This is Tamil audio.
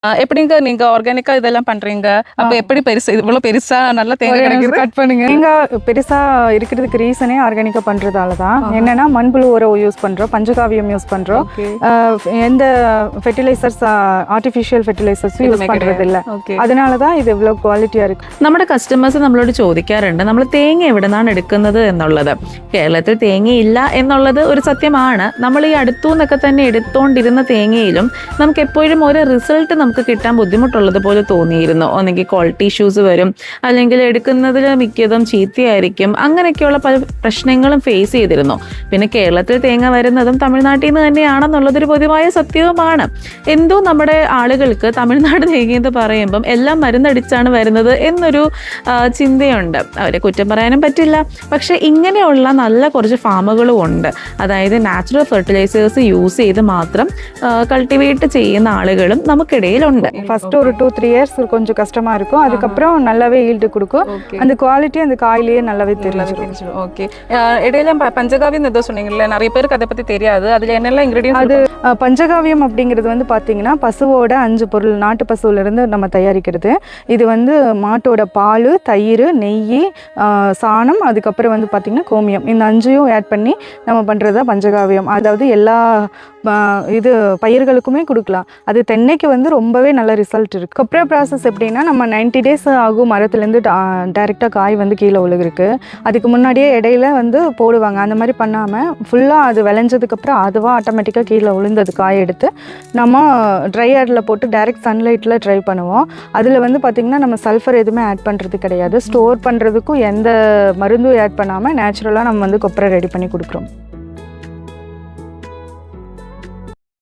எப்படிங்க நீங்க ஆர்கானிக்கா இதெல்லாம் பண்றீங்க? அப்ப எப்படி பெருசு இவ்வளவு பெருசா நல்ல தேங்காய் கிடைக்குது? கட் பண்ணுங்க. தேங்காய் பெருசா இருக்கிறதுக்கு ரீசனே ஆர்கானிக்கா பண்றதால தான். என்னன்னா மண்புழு உரம் யூஸ் பண்றோம், பஞ்சகாவியம் யூஸ் பண்றோம். எந்த ஃபெர்டிலைசர்ஸ் ആർട്ടിഫിഷ്യൽ ഫെർട്ടിലൈസേഴ്സ് യൂസ് പண்றது இல்ல. அதனால தான் இது இவ்வளவு ക്വാളിറ്റിயா இருக்கு. നമ്മുടെ കസ്റ്റമേഴ്സ് നമ്മളോട് ചോദിക്കാറുണ്ട് നമ്മൾ തേങ്ങ എവിടെ നിന്നാണ് എടുക്കുന്നത് എന്നുള്ളത്. കേരളത്തിൽ തേങ്ങയില്ല എന്നുള്ളത് ഒരു സത്യമാണ്. നമ്മൾ ഈ അടുത്തുനിന്നൊക്കെ തന്നെ എടുത്തുകൊണ്ടിരുന്ന തേങ്ങയിലും നമുക്ക് എപ്പോഴും ഒരു റിസൾട്ട് നമുക്ക് കിട്ടാൻ ബുദ്ധിമുട്ടുള്ളത് പോലെ തോന്നിയിരുന്നു. ഒന്നെങ്കിൽ ക്വാളിറ്റി ഇഷ്യൂസ് വരും, അല്ലെങ്കിൽ എടുക്കുന്നതിൽ മിക്കതും ചീത്തയായിരിക്കും, അങ്ങനെയൊക്കെയുള്ള പല പ്രശ്നങ്ങളും ഫേസ് ചെയ്തിരുന്നു. പിന്നെ കേരളത്തിൽ തേങ്ങ വരുന്നതും തമിഴ്നാട്ടിൽ നിന്ന് തന്നെയാണെന്നുള്ളതൊരു പൊതുവായ സത്യവുമാണ്. എന്തോ നമ്മുടെ ആളുകൾക്ക് തമിഴ്നാട് തേങ്ങ എന്ന് പറയുമ്പം എല്ലാം മരുന്നടിച്ചാണ് വരുന്നത് എന്നൊരു ചിന്തയുണ്ട്. അവരെ കുറ്റം പറയാനും പറ്റില്ല. പക്ഷെ ഇങ്ങനെയുള്ള നല്ല കുറച്ച് ഫാമുകളും ഉണ്ട്. അതായത് നാച്ചുറൽ ഫെർട്ടിലൈസേഴ്സ് യൂസ് ചെയ്ത് മാത്രം കൾട്ടിവേറ്റ് ചെയ്യുന്ന ആളുകളും നമുക്കിടയിലുണ്ട്. ஃபர்ஸ்ட் ஒரு 2-3 இயர்ஸ் கொஞ்சம் கஷ்டமா இருக்கும், அதுக்கப்புறம் நல்லாவே ஈல்டு கொடுக்கும். அந்த குவாலிட்டி அந்த காயிலேயே நல்லாவே தெரிஞ்சிடும். ஓகே. இடையில பஞ்சகாவியம் ஏதோ சொன்னீங்கல்ல, நிறைய பேருக்கு அதை பத்தி தெரியாது. அதுல என்னெல்லாம் இன்கிரிடியன்ஸ்? அது பஞ்சகாவியம் அப்படிங்கிறது வந்து பார்த்தீங்கன்னா பசுவோட 5 பொருள், நாட்டு பசுவில இருந்து நம்ம தயாரிக்கிறது. இது வந்து மாட்டோட பால், தயிர், நெய், சாணம், அதுக்கப்புறம் வந்து பார்த்தீங்கன்னா கோமியம், இந்த 5ஐயும் ஆட் பண்ணி நம்ம பண்ணுறது தான் பஞ்சகாவியம். அதாவது எல்லா இது பயிர்களுக்குமே கொடுக்கலாம். அது தென்னைக்கு வந்து ரொம்பவே நல்ல ரிசல்ட் இருக்குது. கொப்ரா ப்ராசஸ் எப்படின்னா நம்ம 90 டேஸ் ஆகும் மரத்துலேருந்து டைரெக்டாக காய் வந்து கீழே விழுகிருக்கு. அதுக்கு முன்னாடியே இடையில வந்து போடுவாங்க. அந்த மாதிரி பண்ணாமல் ஃபுல்லாக அது விளைஞ்சதுக்கப்புறம் அதுவாக ஆட்டோமேட்டிக்காக கீழே விழுந்தது காய் எடுத்து நம்ம ட்ரை ஏரில் போட்டு டைரெக்ட் சன்லைட்டில் ட்ரை பண்ணுவோம். அதில் வந்து பார்த்திங்கன்னா நம்ம சல்ஃபர் எதுவுமே ஆட் பண்ணுறது கிடையாது. ஸ்டோர் பண்ணுறதுக்கும் எந்த மருந்தும் ஆட் பண்ணாமல் நேச்சுரலாக நம்ம வந்து கொப்ரா ரெடி பண்ணி கொடுக்குறோம்.